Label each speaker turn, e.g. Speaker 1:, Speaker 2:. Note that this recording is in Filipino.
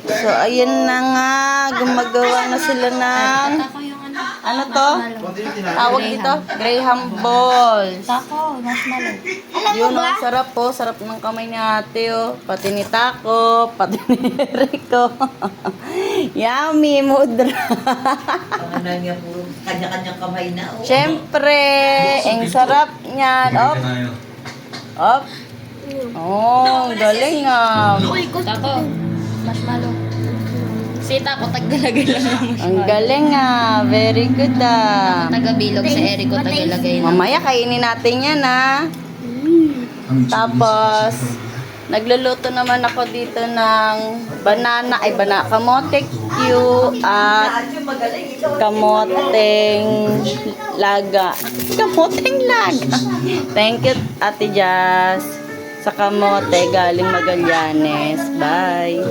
Speaker 1: So, ayan na nga. Gumagawa na sila ng... Ano to? Tawag dito? Graham balls.
Speaker 2: Tako, marshmallow.
Speaker 1: Yun, ang sarap po. Sarap ng kamay ni ate, oh. Pati ni Taco, pati ni Rico. Yummy, mudra.
Speaker 3: Ang ano niya, puro kanya-kanyang kamay na. Oh.
Speaker 1: Siyempre, ang sarap niyan. Op. Op. Oh, galing ah.
Speaker 2: Tako, marshmallow. Si Tako, taglalagay lang ng marshmallow.
Speaker 1: Ang galing ah. Very good ah.
Speaker 2: Tagabilog si Erico, tagalagay lang.
Speaker 1: Mamaya kainin natin yan ah. Tapos, nagluluto naman ako dito ng kamote Q at kamoteng laga. Kamoteng laga. Thank you, Ate Jazz. Sa kamote galing Magallanes. Bye.